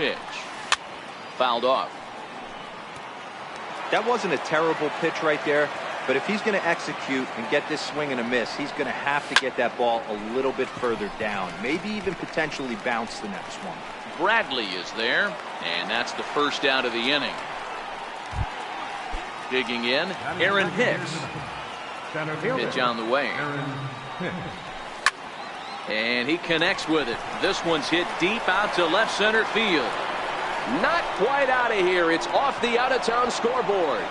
pitch. Fouled off. That wasn't a terrible pitch right there, but if he's going to execute and get this swing and a miss, he's going to have to get that ball a little bit further down, maybe even potentially bounce the next one. Bradley is there, and that's the first out of the inning. Digging in, Aaron Hicks. Pitch on the way. And he connects with it. This one's hit deep out to left center field. Not quite out of here. It's off the out-of-town scoreboard.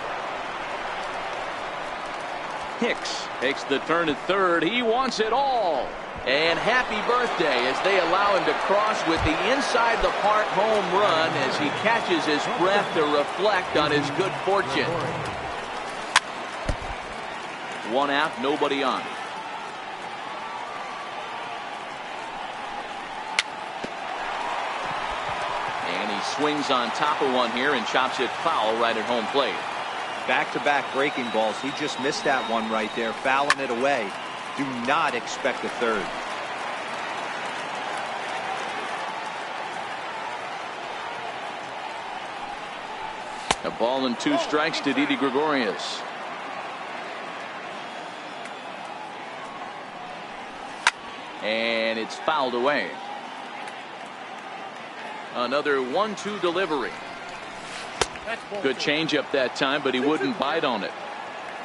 Hicks takes the turn at third. He wants it all. And happy birthday as they allow him to cross with the inside-the-park home run as he catches his breath to reflect on his good fortune. One out, nobody on. And he swings on top of one here and chops it foul right at home plate. Back-to-back breaking balls. He just missed that one right there, fouling it away. Do not expect a third. A ball and 2 strikes to Didi Gregorius. And it's fouled away. Another 1-2 delivery. Good changeup that time, but he wouldn't bite on it.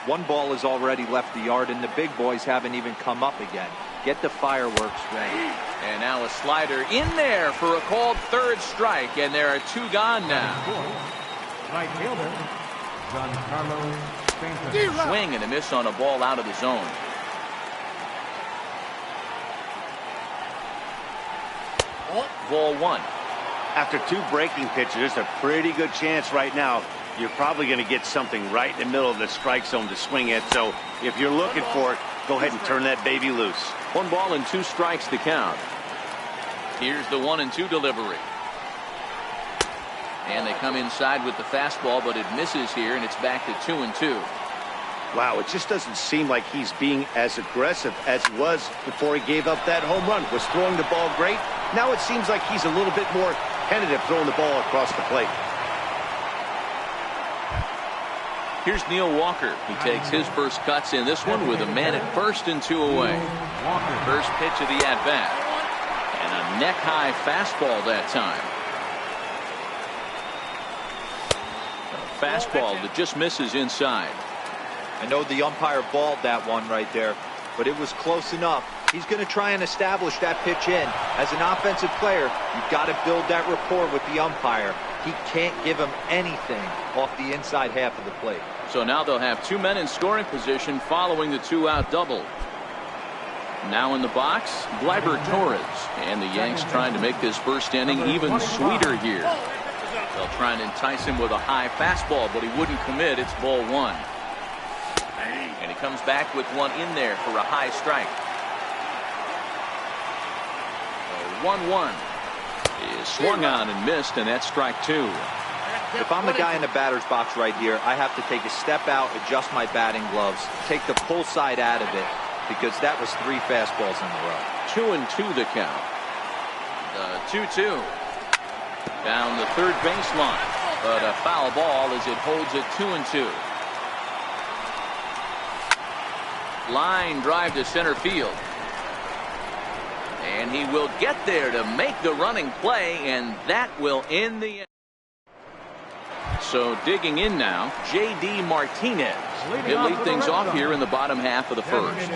One ball has already left the yard, and the big boys haven't even come up again. Get the fireworks ready. And now a slider in there for a called third strike, and there are 2 gone now. Right fielder, Swing and a miss on a ball out of the zone. Ball 1. After 2 breaking pitches, there's a pretty good chance right now you're probably going to get something right in the middle of the strike zone to swing at. So if you're looking for it, go ahead and turn that baby loose. 1 ball and 2 strikes to count. Here's the 1-2 delivery. And they come inside with the fastball, but it misses here, and it's back to 2-2. Wow, it just doesn't seem like he's being as aggressive as he was before he gave up that home run. Was throwing the ball great. Now it seems like he's a little bit more tentative throwing the ball across the plate. Here's Neil Walker. He takes his first cuts in this one with a man at first and 2 away. First pitch of the at-bat. And a neck-high fastball that time. A fastball that just misses inside. I know the umpire balled that one right there, but it was close enough. He's going to try and establish that pitch in. As an offensive player, you've got to build that rapport with the umpire. He can't give him anything off the inside half of the plate. So now they'll have 2 men in scoring position following the 2-out double. Now in the box, Gleyber Torres. And the Yanks trying to make this first inning even sweeter here. They'll try and entice him with a high fastball, but he wouldn't commit. It's ball 1. And he comes back with one in there for a high strike. 1-1 is swung on and missed, and that's strike 2. If I'm the guy in the batter's box right here, I have to take a step out, adjust my batting gloves, take the pull side out of it, because that was 3 fastballs in a row. 2-2 the count. The 2-2 down the third baseline, but a foul ball as it holds it 2-2. Line drive to center field. And he will get there to make the running play, and that will end the inning. So digging in now, J.D. Martinez. He'll lead things off here in the bottom half of the first.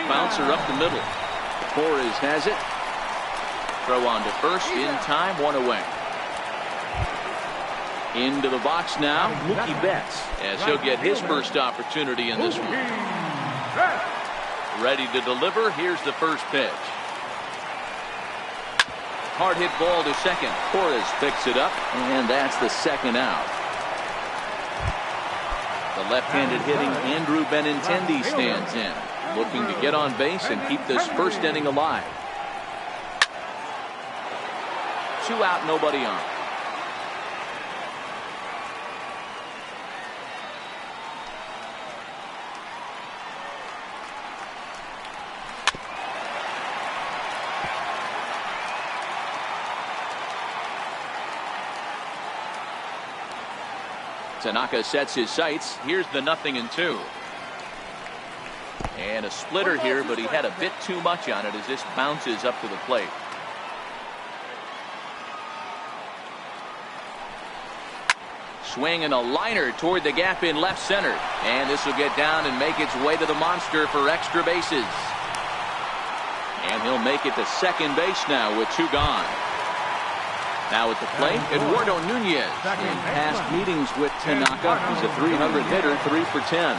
Bouncer up the middle. Torres has it. Throw on to first in time, 1 away. Into the box now, Mookie Betts, as he'll get his first opportunity in this one. Ready to deliver. Here's the first pitch. Hard hit ball to second. Torres picks it up, and that's the 2nd out. The left-handed hitting Andrew Benintendi stands in, looking to get on base and keep this first inning alive. 2 out, nobody on. Tanaka sets his sights. Here's the 0-2. And a splitter here, but he had a bit too much on it as this bounces up to the plate. Swing and a liner toward the gap in left center. And this will get down and make its way to the monster for extra bases. And he'll make it to second base now with 2 gone. Now at the plate, Eduardo Nunez. In past meetings with Tanaka, he's a 300 hitter, 3 for 10.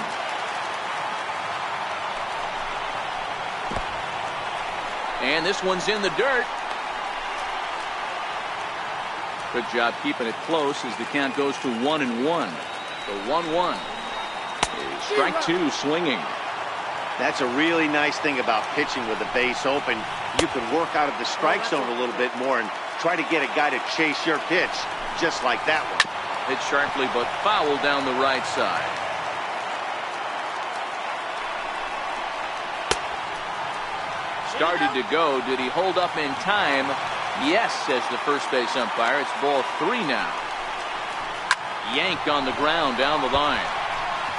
And this one's in the dirt. Good job keeping it close as the count goes to 1-1. The 1-1. Strike 2 swinging. That's a really nice thing about pitching with the base open. You can work out of the strike zone a little bit more and try to get a guy to chase your pitch, just like that one. Hit sharply, but foul down the right side. Started to go. Did he hold up in time? Yes, says the first base umpire. It's ball 3 now. Yank on the ground down the line.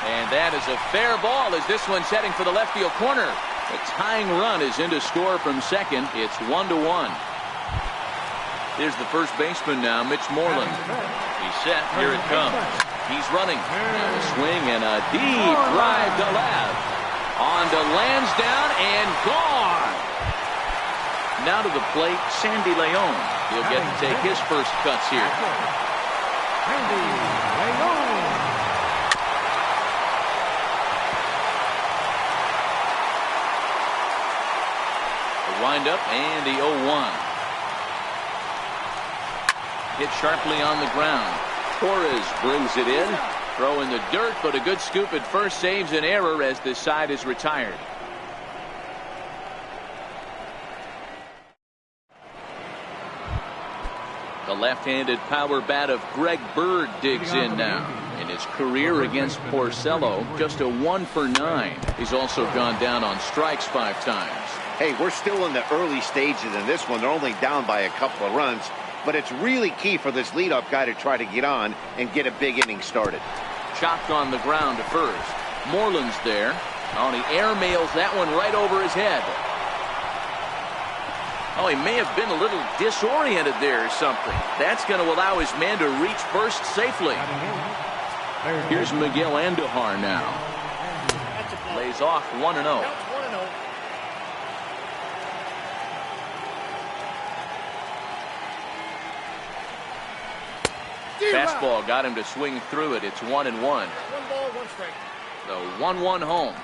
And that is a fair ball as this one's heading for the left field corner. The tying run is in to score from second. It's 1-1. Here's the first baseman now, Mitch Moreland. He's set. Here it comes. He's running. And a swing and a deep drive to left. On to Lansdowne and gone. Now to the plate, Sandy Leon. He'll get to take his first cuts here. Sandy Leon. The windup and the 0-1. Hit sharply on the ground. Torres brings it in. Throw in the dirt, but a good scoop at first saves an error as this side is retired. The left-handed power bat of Greg Bird digs in now. In his career against Porcello, just a 1 for 9. He's also gone down on strikes 5 times. Hey, we're still in the early stages in this one. They're only down by a couple of runs. But it's really key for this leadoff guy to try to get on and get a big inning started. Chopped on the ground to first. Moreland's there. Oh, he airmails that one right over his head. Oh, he may have been a little disoriented there or something. That's going to allow his man to reach first safely. Here's Miguel Andujar now. Lays off 1-0. Fastball got him to swing through it. It's 1-1. 1 ball, 1 strike. The 1-1 home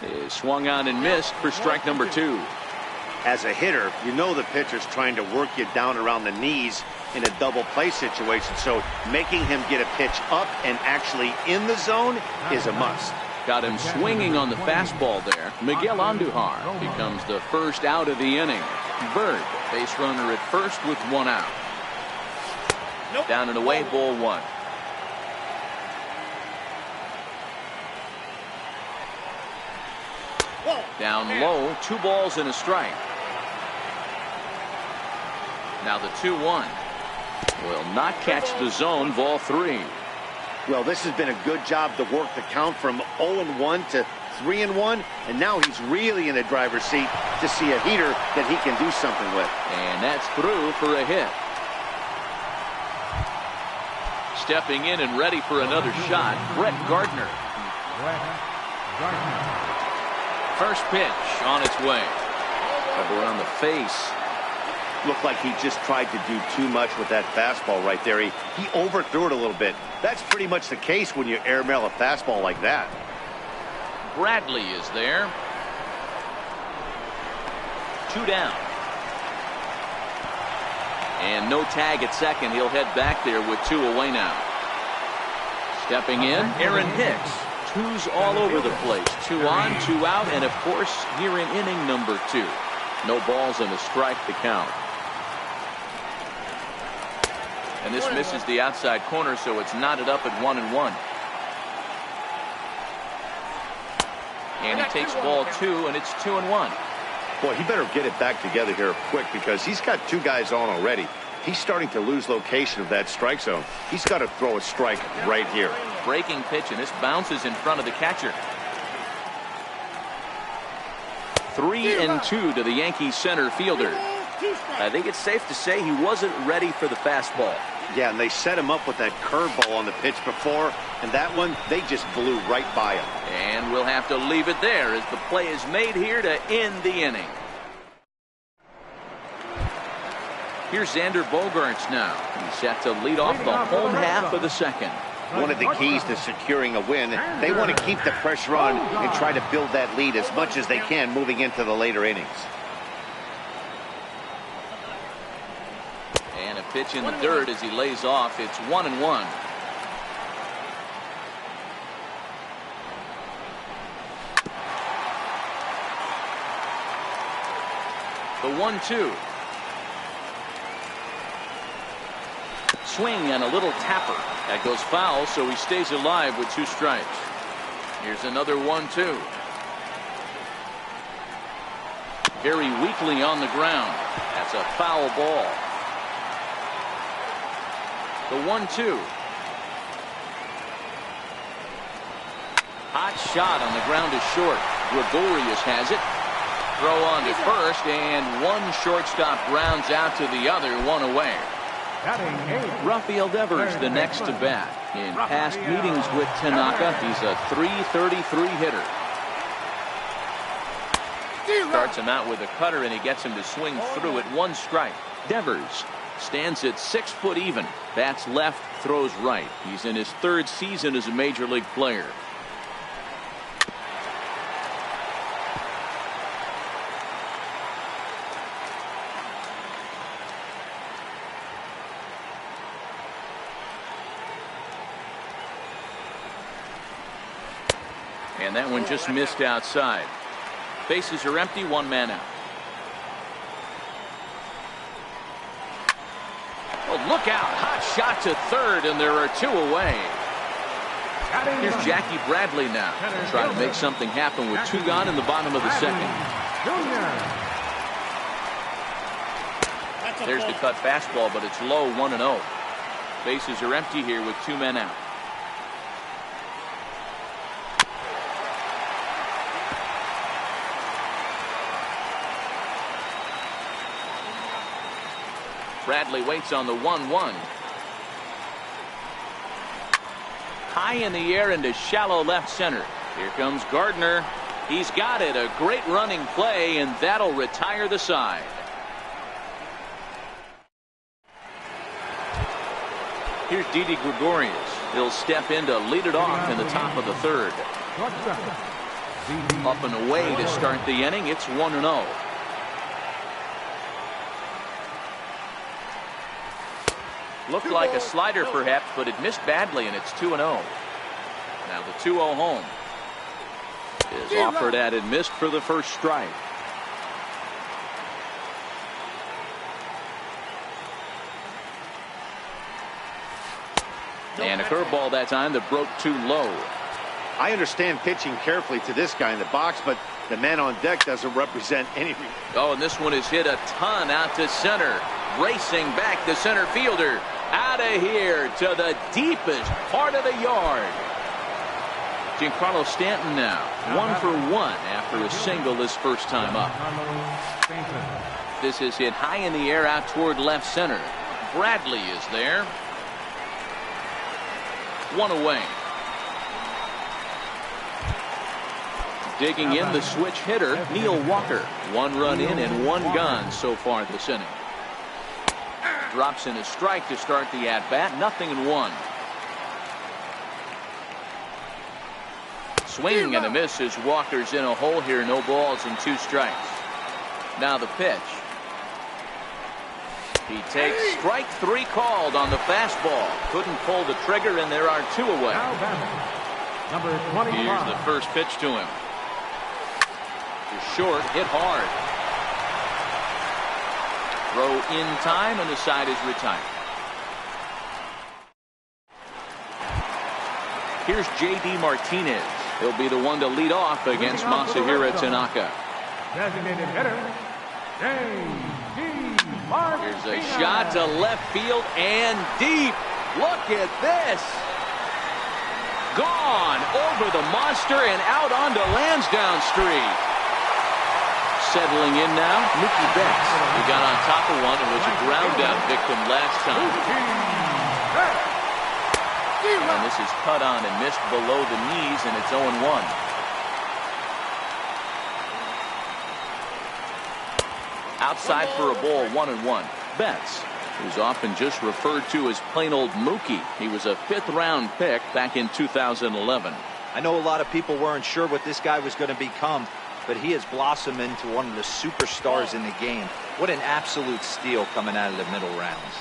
is swung on and missed for strike number 2. As a hitter, you know the pitcher's trying to work you down around the knees in a double play situation. So making him get a pitch up and actually in the zone is a must. Got him swinging on the fastball there. Miguel Andujar becomes the first out of the inning. Bird, base runner at first with 1 out. Nope. Down and away, ball 1. Down low, 2 balls and a strike. Now the 2-1 will not catch the zone, ball 3. Well, this has been a good job to work the count from 0-1 to 3-1, and now he's really in the driver's seat to see a heater that he can do something with. And that's through for a hit. Stepping in and ready for another shot, Brett Gardner. First pitch on its way. Cover on the face. Looked like he just tried to do too much with that fastball right there. He overthrew it a little bit. That's pretty much the case when you airmail a fastball like that. Bradley is there. 2 down. And no tag at second. He'll head back there with 2 away now. Stepping in, Aaron Hicks. 2s all over the place. 2 on, 2 out, and of course here in inning number 2. No balls and a strike to count. And this misses the outside corner, so it's knotted up at 1-1. And he takes ball 2, and it's 2-1. Boy, he better get it back together here quick because he's got 2 guys on already. He's starting to lose location of that strike zone. He's got to throw a strike right here. Breaking pitch, and this bounces in front of the catcher. 3-2 to the Yankees center fielder. I think it's safe to say he wasn't ready for the fastball. Yeah, and they set him up with that curveball on the pitch before, and that one, they just blew right by him. And we'll have to leave it there as the play is made here to end the inning. Here's Xander Bogaerts now. He's set to lead off the home half of the second. One of the keys to securing a win, they want to keep the pressure on and try to build that lead as much as they can moving into the later innings. And a pitch in the dirt as he lays off. It's 1-1. The 1-2. Swing and a little tapper. That goes foul, so he stays alive with 2 strikes. Here's another 1-2. Very weakly on the ground. That's a foul ball. The 1-2. Hot shot on the ground is short. Gregorius has it. Throw on to first, and one shortstop grounds out to the other, 1 away. Rafael Devers the next to bat. In past meetings with Tanaka, he's a .333 hitter. Starts him out with a cutter, and he gets him to swing through at 1 strike. Devers stands at 6 foot even. Bats left, throws right. He's in his 3rd season as a major league player. And that one just missed outside. Bases are empty, 1 man out. Oh, look out. Hot shot to third, and there are 2 away. Here's Jackie Bradley now. Trying to make something happen with 2 gone in the bottom of the second. There's the cut fastball, but it's low, 1-0. Bases are empty here with 2 men out. Bradley waits on the 1-1. High in the air into shallow left center. Here comes Gardner. He's got it. A great running play, and that'll retire the side. Here's Didi Gregorius. He'll step in to lead it off in the top of the 3rd. Up and away to start the inning. It's 1-0. Looked like a slider perhaps, but it missed badly, and it's 2-0. Now the 2-0 home is offered at and missed for the first strike. And a curveball that time that broke too low. I understand pitching carefully to this guy in the box, but the man on deck doesn't represent anything. Oh, and this one is hit a ton out to center. Racing back the center fielder. Out of here to the deepest part of the yard. Giancarlo Stanton now 1 for 1 after a single his first time up. This is hit high in the air out toward left center. Bradley is there. 1 away. Digging in the switch hitter, Neil Walker. 1 run in and 1 gone so far this inning. Drops in a strike to start the at-bat. 0-1. Swing and a miss as Walker's in a hole here. No balls and 2 strikes. Now the pitch. He takes strike 3 called on the fastball. Couldn't pull the trigger, and there are 2 away. Here's the first pitch to him. Short, hit hard. Throw in time, and the side is retired. Here's J.D. Martinez. He'll be the one to lead off against Masahiro Tanaka. Designated hitter, J.D. Here's a shot to left field and deep. Look at this. Gone over the monster and out onto Lansdowne Street. Settling in now, Mookie Betts. He got on top of one and was a ground-out victim last time. And this is cut on and missed below the knees, and it's 0-1. Outside for a ball, 1-1. Betts, who's often just referred to as plain old Mookie. He was a 5th-round pick back in 2011. I know a lot of people weren't sure what this guy was going to become, but he has blossomed into one of the superstars in the game. What an absolute steal coming out of the middle rounds.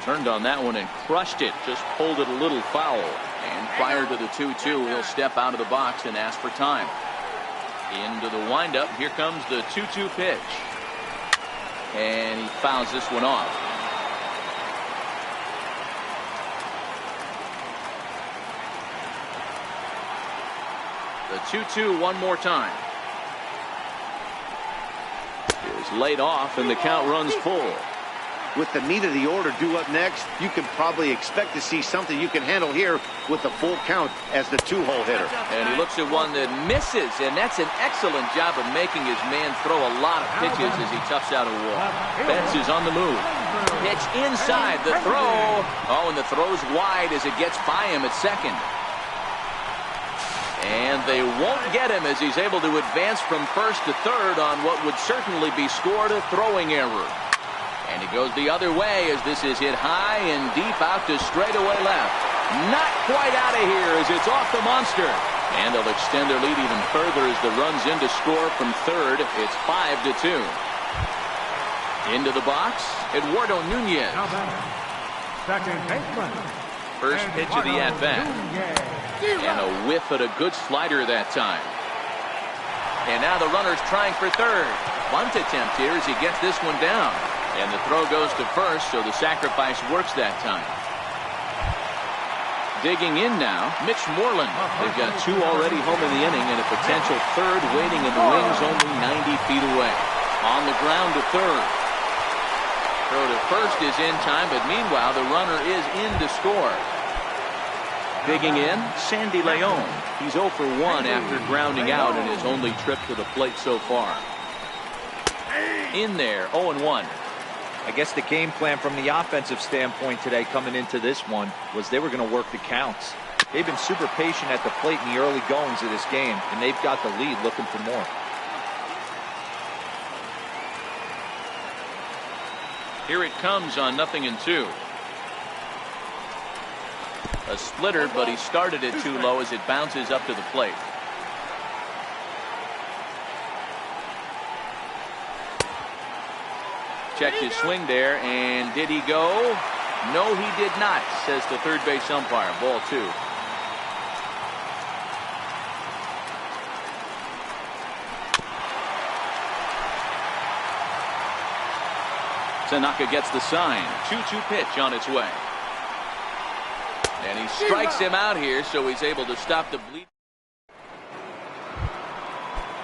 Turned on that one and crushed it. Just pulled it a little foul. And prior to the 2-2, he'll step out of the box and ask for time. Into the windup. Here comes the 2-2 pitch. And he fouls this one off. The 2-2 one more time. Is laid off and the count runs full. With the meat of the order due up next, you can probably expect to see something you can handle here with the full count as the 2-hole hitter. And he looks at one that misses, and that's an excellent job of making his man throw a lot of pitches as he toughs out a walk. Betts is on the move. Pitch inside the throw. Oh, and the throw's wide as it gets by him at second. And they won't get him as he's able to advance from first to third on what would certainly be scored a throwing error. And he goes the other way as this is hit high and deep out to straightaway left. Not quite out of here as it's off the monster. And they'll extend their lead even further as the runs in to score from third. It's 5-2. Into the box, Eduardo Nunez. First pitch of the at-bat. And a whiff at a good slider that time. And now the runner's trying for third. Bunt attempt here as he gets this one down. And the throw goes to first, so the sacrifice works that time. Digging in now, Mitch Moreland. They've got 2 already home in the inning and a potential third waiting in the wings only 90 feet away. On the ground to third. Throw to first is in time, but meanwhile the runner is in to score. Digging in, Sandy Leon. He's 0 for 1 after grounding out in his only trip to the plate so far. In there, 0-1. I guess the game plan from the offensive standpoint today coming into this one was they were going to work the counts. They've been super patient at the plate in the early goings of this game, and they've got the lead looking for more. Here it comes on 0-2. A splitter, but he started it too low as it bounces up to the plate. Checked his swing there, and did he go? No, he did not, says the third base umpire. Ball 2. Tanaka gets the sign. 2-2 pitch on its way. And he strikes him out here, so he's able to stop the bleed.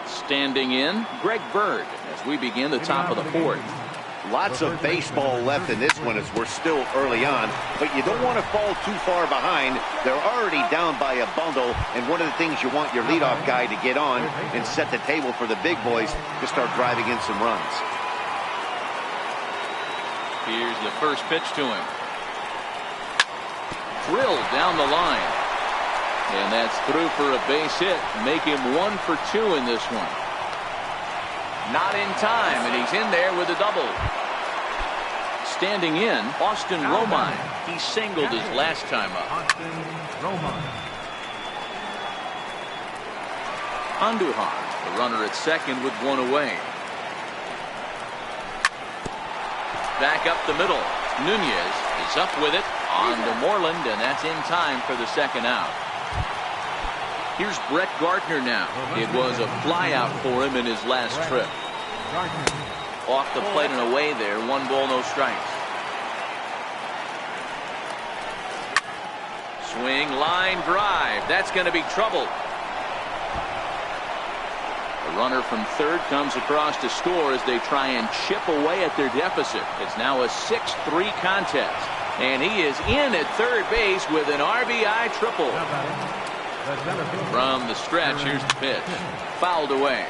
Standing in, Greg Bird, as we begin the top of the 4th. Lots of baseball left in this one as we're still early on, but you don't want to fall too far behind. They're already down by a bundle, and one of the things you want your leadoff guy to get on and set the table for the big boys to start driving in some runs. Here's the first pitch to him. Drilled down the line. And that's through for a base hit. Make him 1 for 2 in this one. Not in time, and he's in there with a double. Standing in, Austin Romine. He singled his last time up. Andujar, the runner at second with 1 away. Back up the middle. Nunez is up with it on to Moreland, and that's in time for the second out. Here's Brett Gardner now. It was a flyout for him in his last trip. Off the plate and away there. 1 ball, no strikes. Swing, line drive. That's going to be trouble. A runner from third comes across to score as they try and chip away at their deficit. It's now a 6-3 contest. And he is in at third base with an RBI triple. From the stretch, here's the pitch. Fouled away.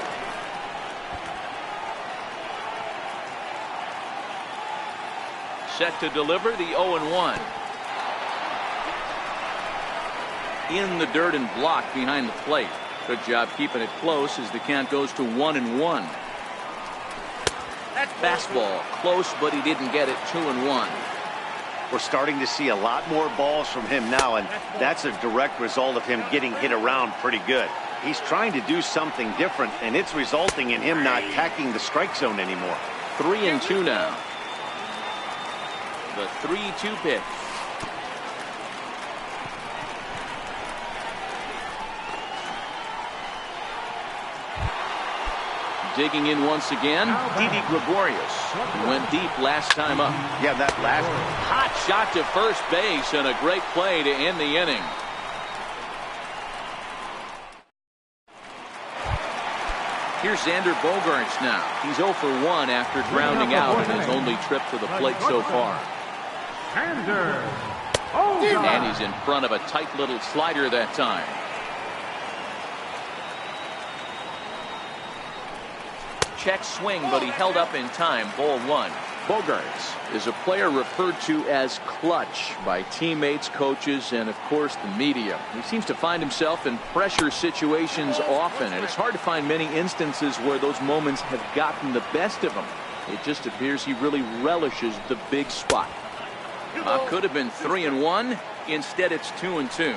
Set to deliver the 0-1. In the dirt and blocked behind the plate. Good job keeping it close as the count goes to 1-1. Fastball close, but he didn't get it. 2-1. We're starting to see a lot more balls from him now, and that's a direct result of him getting hit around pretty good. He's trying to do something different, and it's resulting in him not attacking the strike zone anymore. 3-2 now. The 3-2 pitch. Digging in once again, Didi Gregorius. He went deep last time up. Yeah, that last hot shot to first base and a great play to end the inning. Here's Xander Bogaerts now. He's 0 for 1 after grounding out in his only trip to the plate so far. And he's in front of a tight little slider that time. Check swing, but he held up in time. Ball 1. Bogaerts is a player referred to as clutch by teammates, coaches, and of course the media. He seems to find himself in pressure situations often, and it's hard to find many instances where those moments have gotten the best of him. It just appears he really relishes the big spot. Could have been 3-1. Instead, it's 2-2.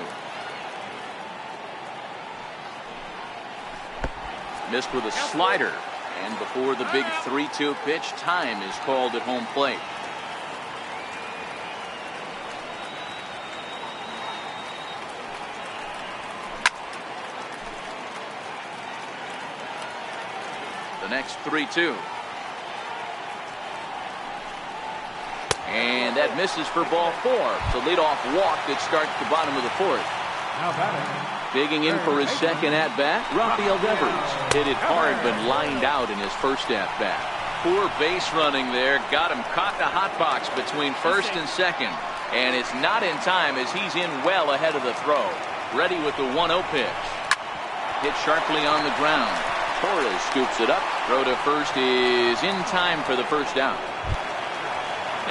Missed with a slider. And before the big 3-2 pitch, time is called at home plate. The next 3-2. And that misses for ball 4. It's a leadoff walk that starts the bottom of the 4th. Now batting. Digging in for his second at-bat, Rafael Devers. Hit it hard but lined out in his first at-bat. Poor base running there. Got him caught in a hot box between first and second. And it's not in time as he's in well ahead of the throw. Ready with the 1-0 pitch. Hit sharply on the ground. Torres scoops it up. Throw to first is in time for the first out.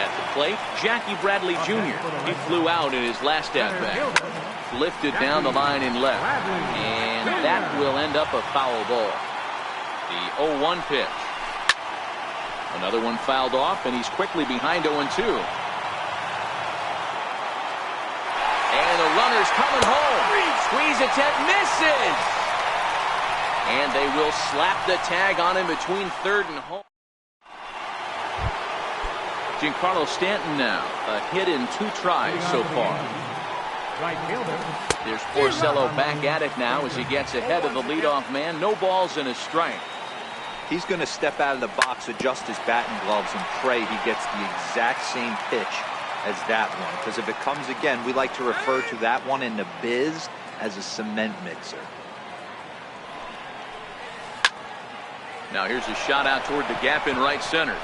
At the plate, Jackie Bradley Jr. He flew out in his last at-bat. Lifted down the line in left. And that will end up a foul ball. The 0-1 pitch. Another one fouled off, and he's quickly behind 0-2. And the runner's coming home. Squeeze attempt misses. And they will slap the tag on him between third and home. Giancarlo Stanton now. A hit in 2 tries so far. Right fielder. There's Porcello back at it now as he gets ahead of the leadoff man. No balls and a strike. He's going to step out of the box, adjust his batting gloves, and pray he gets the exact same pitch as that one. Because if it comes again, we like to refer to that one in the biz as a cement mixer. Now here's a shot out toward the gap in right center.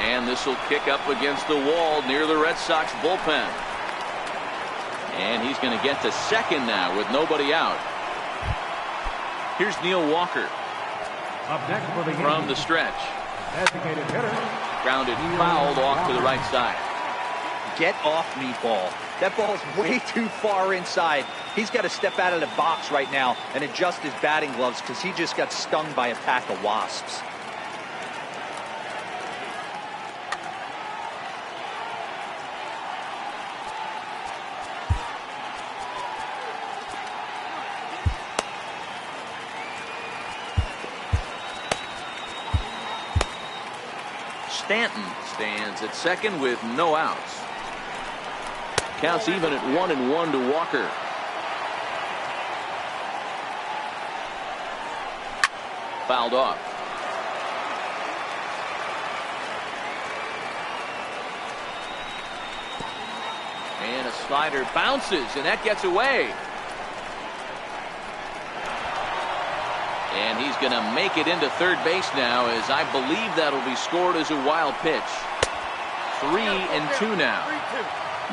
And this will kick up against the wall near the Red Sox bullpen. And he's going to get to second now with nobody out. Here's Neil Walker. Up next for the from the stretch. Designated hitter. Grounded fouled off to the right side. Get off me, ball. That ball's way too far inside. He's got to step out of the box right now and adjust his batting gloves because he just got stung by a pack of wasps. Stanton stands at second with no outs. Counts even at 1-1 to Walker. Fouled off. And a slider bounces, and that gets away. And he's going to make it into third base now, as I believe that'll be scored as a wild pitch. 3-2 now.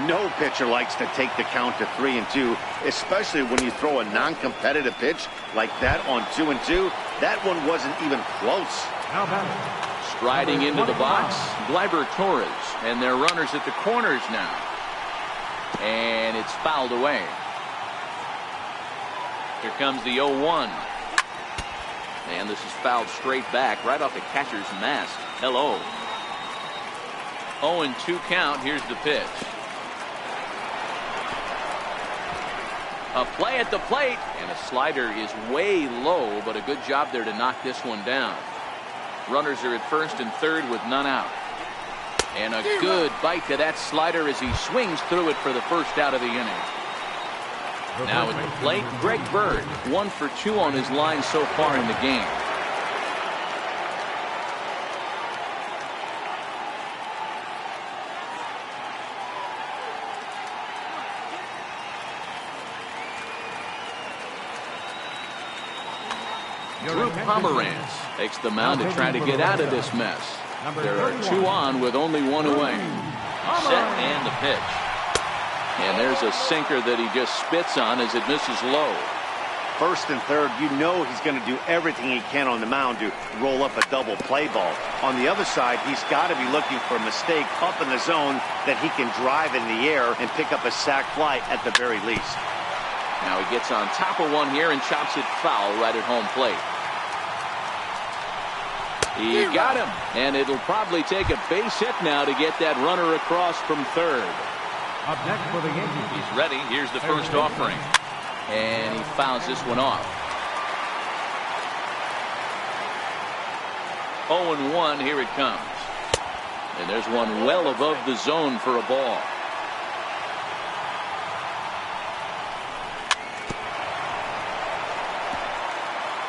No pitcher likes to take the count to 3-2, especially when you throw a non-competitive pitch like that on 2-2. That one wasn't even close. Striding into the box, Torres, and they're runners at the corners now. And it's fouled away. Here comes the 0-1. And this is fouled straight back, right off the catcher's mask. Hello. 0-2 count. Here's the pitch. A play at the plate, and a slider is way low, but a good job there to knock this one down. Runners are at first and third with none out. And a good bite to that slider as he swings through it for the first out of the inning. Now at the plate, Greg Bird, 1 for 2 on his line so far in the game. Drew Pomeranz takes the mound to try to get out of this mess. There are 2 on with only 1 away. Set and the pitch. And there's a sinker that he just spits on as it misses low. First and third, you know he's going to do everything he can on the mound to roll up a double play ball. On the other side, he's got to be looking for a mistake up in the zone that he can drive in the air and pick up a sac fly at the very least. Now he gets on top of one here and chops it foul right at home plate. He got him, and it'll probably take a base hit now to get that runner across from third. Up next for the Yankees. He's ready. Here's the first offering. And he fouls this one off. 0-1, here it comes. And there's one well above the zone for a ball.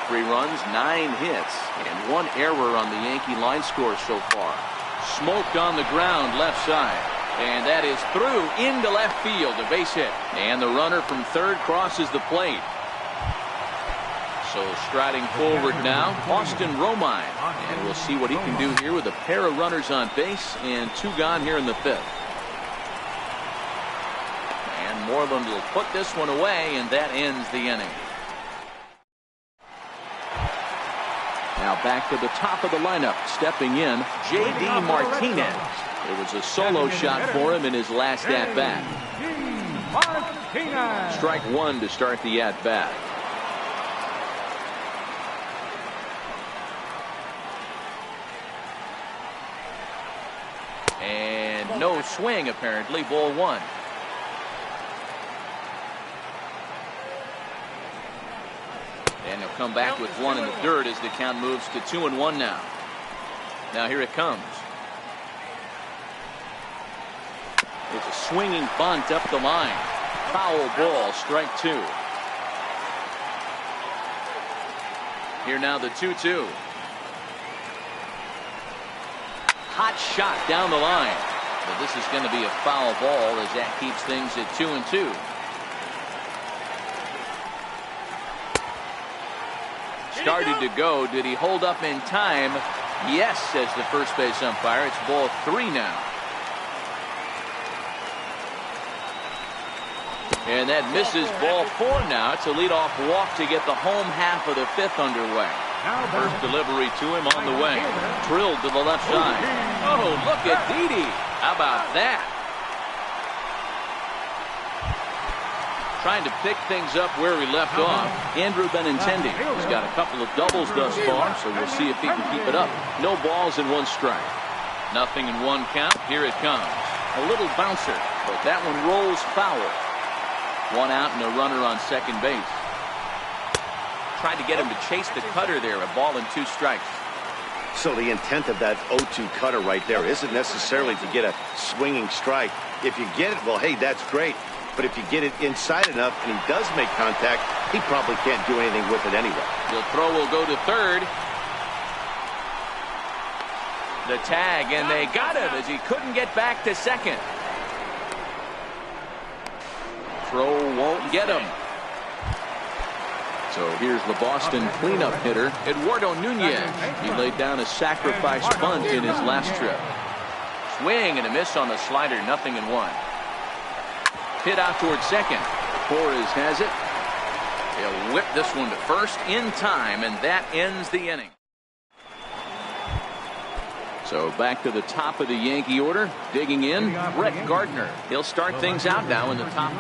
Three runs, 9 hits, and 1 error on the Yankee line score so far. Smoked on the ground left side. And that is through into left field, a base hit. And the runner from third crosses the plate. So striding forward now, Austin Romine. And we'll see what he can do here with a pair of runners on base and 2 gone here in the 5th. And Moreland will put this one away, and that ends the inning. Now back to the top of the lineup, stepping in, J.D. Martinez. It was a solo shot for him in his last at-bat. Strike 1 to start the at-bat. And no swing, apparently. Ball 1. And he'll come back with 1 in the dirt as the count moves to 2-1 now. Now here it comes. It's a swinging bunt up the line. Foul ball, strike 2. Here now the 2-2. Hot shot down the line. But this is going to be a foul ball as that keeps things at 2-2. Started to go. Did he hold up in time? Yes, says the first base umpire. It's ball 3 now. And that misses ball 4 now. It's a leadoff walk to get the home half of the 5th underway. First delivery to him on the way. Drilled to the left side. Oh, look at Didi. How about that? Trying to pick things up where he left off. Andrew Benintendi has got a couple of doubles thus far, so we'll see if he can keep it up. No balls and 1 strike. Nothing in 1 count. Here it comes. A little bouncer, but that one rolls foul. 1 out and a runner on second base. Tried to get him to chase the cutter there. A ball and 2 strikes. So the intent of that 0-2 cutter right there isn't necessarily to get a swinging strike. If you get it, well, hey, that's great. But if you get it inside enough and he does make contact, he probably can't do anything with it anyway. The throw will go to third. The tag, and they got him as he couldn't get back to second. Throw won't get him. So here's the Boston cleanup hitter, Eduardo Nunez. He laid down a sacrifice bunt in his last trip. Swing and a miss on the slider, 0-1. Hit out towards second. Torres has it. He'll whip this one to first in time, and that ends the inning. So back to the top of the Yankee order. Digging in, Brett Gardner. He'll start things out now in the top.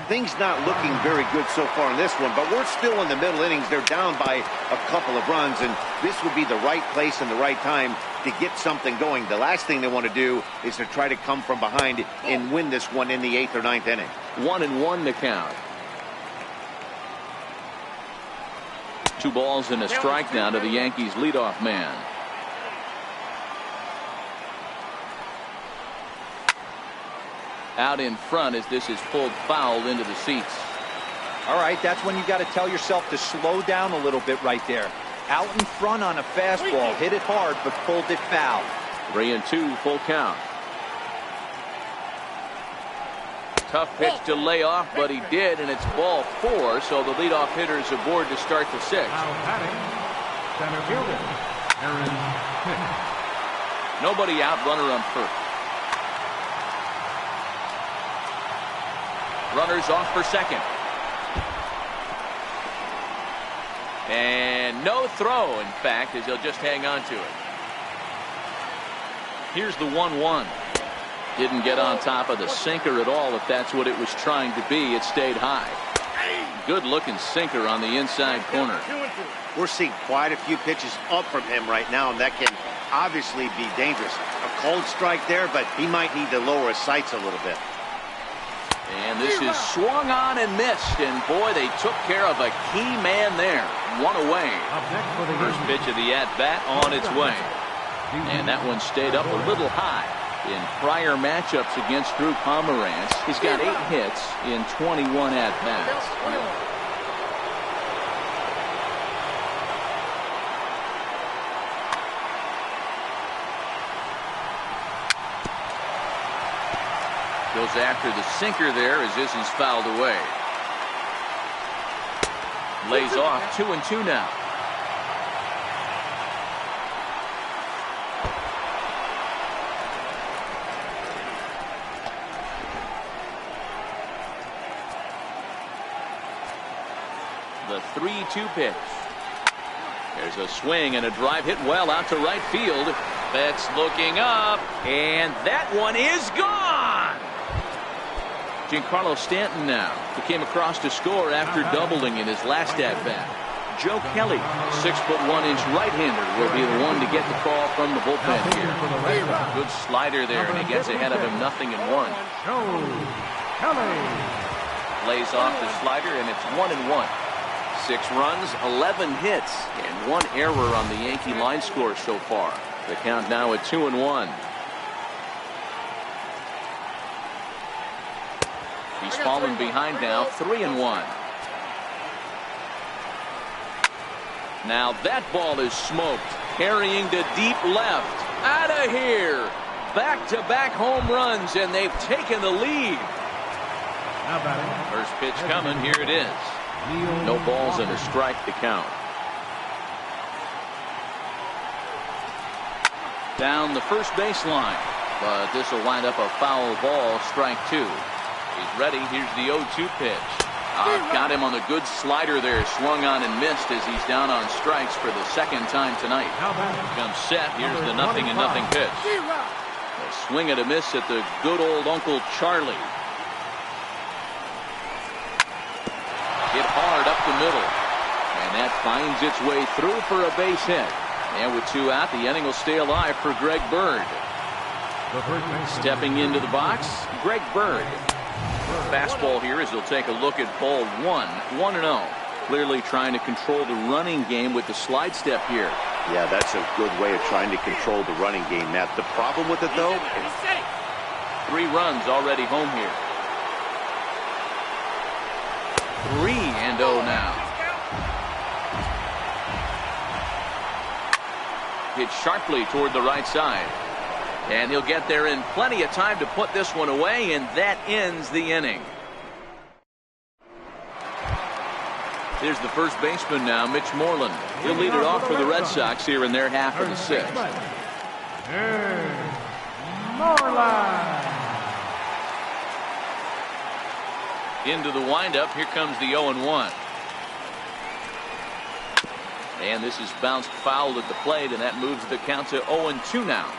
Things not looking very good so far in this one, but we're still in the middle innings. They're down by a couple of runs, and this would be the right place and the right time to get something going. The last thing they want to do is to try to come from behind and win this one in the 8th or 9th inning. 1-1 to count. 2 balls and a strike now to the Yankees leadoff man. Out in front as this is pulled foul into the seats. All right, that's when you got to tell yourself to slow down a little bit right there. Out in front on a fastball, hit it hard, but pulled it foul. 3-2, full count. Tough pitch to lay off, but he did, and it's ball 4, so the leadoff hitter is aboard to start the 6th. Center fielder, Aaron Hicks. Nobody out, runner on first. Runners off for second. And no throw, in fact, as he'll just hang on to it. Here's the 1-1. Didn't get on top of the sinker at all, if that's what it was trying to be. It stayed high. Good looking sinker on the inside corner. We're seeing quite a few pitches up from him right now, and that can obviously be dangerous. A cold strike there, but he might need to lower his sights a little bit. And this is swung on and missed, and boy, they took care of a key man there. 1 away. First pitch of the at-bat on its way. And that one stayed up a little high. In prior matchups against Drew Pomeranz, he's got 8 hits in 21 at-bats. Goes after the sinker there as this is fouled away. Lays off, 2-2 now. The 3-2 pitch. There's a swing and a drive hit well out to right field. Betts looking up, and that one is gone. Giancarlo Stanton now, who came across to score after doubling in his last at-bat. Joe Kelly, 6'1" right-hander, will be the one to get the call from the bullpen here. Good slider there, and he gets ahead of him 0-1. Lays off the slider, and it's 1-1. 6 runs, 11 hits, and 1 error on the Yankee line score so far. The count now at 2-1. He's fallen behind now, 3-1. Now that ball is smoked, carrying to deep left. Out of here. Back-to-back home runs, and they've taken the lead. First pitch coming, here it is. No balls and a strike to count. Down the first baseline, but this will wind up a foul ball, strike 2. He's ready. Here's the 0-2 pitch. Got him on the good slider there. Swung on and missed as he's down on strikes for the 2nd time tonight. Comes set. Here's the 0-0 pitch. A swing and a miss at the good old Uncle Charlie. Hit hard up the middle. And that finds its way through for a base hit. And with 2 out, the inning will stay alive for Greg Bird. Stepping into the box, Greg Bird. Fastball here as he'll take a look at ball 1. 1-0. Clearly trying to control the running game with the slide step here. Yeah, that's a good way of trying to control the running game, Matt. The problem with it, though, 3 runs already home here. 3-0 now. Hit sharply toward the right side. And he'll get there in plenty of time to put this one away, and that ends the inning. Here's the first baseman now, Mitch Moreland. He'll lead it off for the Red Sox here in their half of the sixth. Into the windup. Here comes the 0-1. And this is bounced foul at the plate, and that moves the count to 0-2 now.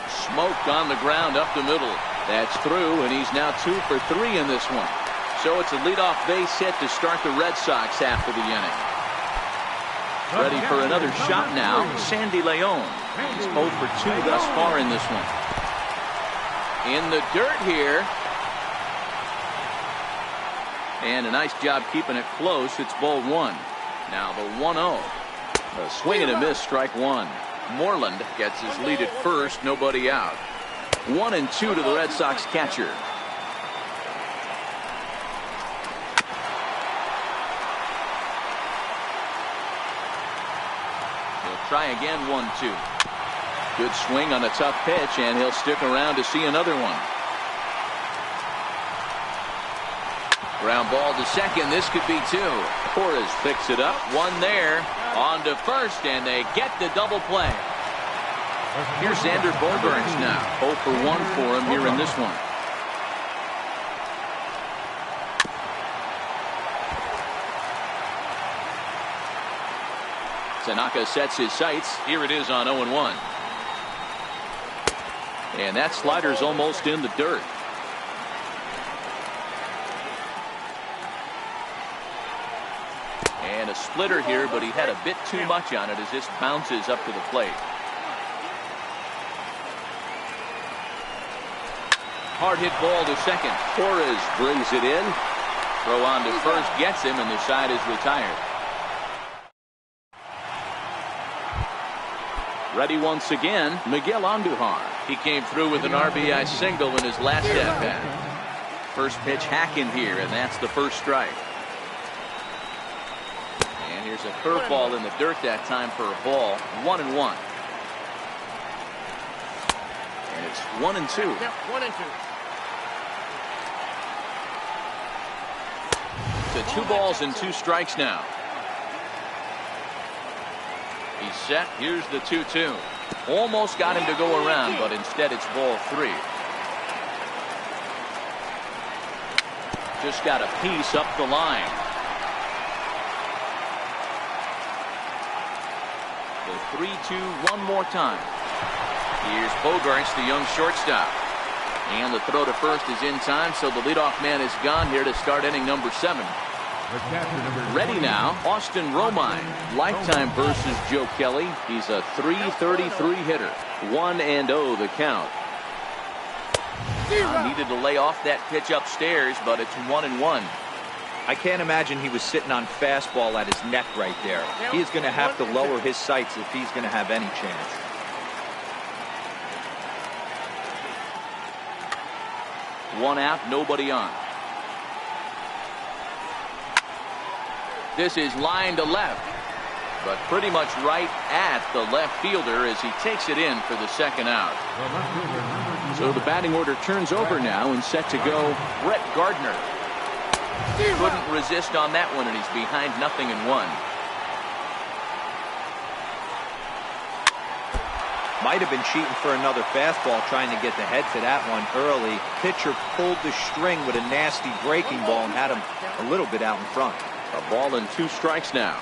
Smoked on the ground up the middle. That's through, and he's now 2 for 3 in this one. So it's a leadoff base hit to start the Red Sox half of the inning. Ready for another shot now, Sandy Leon. He's 0 for 2 thus far in this one. In the dirt here. And a nice job keeping it close. It's ball 1. Now the 1-0. A swing and a miss, strike 1. Moreland gets his lead at first, nobody out. 1-2 to the Red Sox catcher. He'll try again, 1-2. Good swing on a tough pitch, and he'll stick around to see another one. Ground ball to second. This could be 2. Torres picks it up. 1 there. On to first, and they get the double play. Here's Xander Bogaerts now. 0 for 1 for him here in this one. Tanaka sets his sights. Here it is on 0-1. And that slider's almost in the dirt. And a splitter here, but he had a bit too much on it as this bounces up to the plate. Hard hit ball to second. Torres brings it in. Throw on to first gets him, and the side is retired. Ready once again, Miguel Andujar. He came through with an RBI single in his last at-bat. First pitch hacking here, and that's the first strike. And here's a curveball in the dirt that time for a ball. 1-1. And it's 1-2. Yep, 1-2. To 2 balls and 2 strikes now. He's set. Here's the 2-2. Almost got him to go around, but instead it's ball 3. Just got a piece up the line. The 3-2 one more time. Here's Bogaerts, the young shortstop. And the throw to first is in time, so the leadoff man is gone here to start inning number 7. Ready now, Austin Romine. Lifetime versus Joe Kelly. He's a .333 hitter. 1-0 the count. Needed to lay off that pitch upstairs, but it's 1-1. I can't imagine he was sitting on fastball at his neck right there. He is going to have to lower his sights if he's going to have any chance. One out, nobody on. This is line to left, but pretty much right at the left fielder as he takes it in for the second out. So the batting order turns over now, and set to go Brett Gardner. Couldn't resist on that one, and he's behind 0-1. Might have been cheating for another fastball, trying to get the head to that one early. Pitcher pulled the string with a nasty breaking ball and had him a little bit out in front. A ball and 2 strikes now.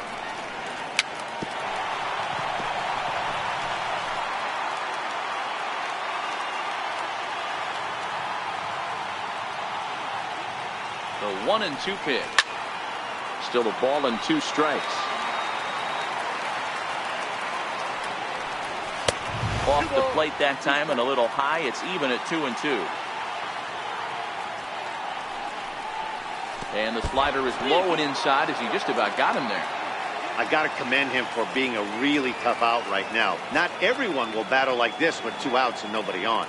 The 1-2 pitch. Still a ball and 2 strikes. Off the plate that time and a little high. It's even at 2-2. And the slider is low and inside as he just about got him there. I got to commend him for being a really tough out right now. Not everyone will battle like this with 2 outs and nobody on.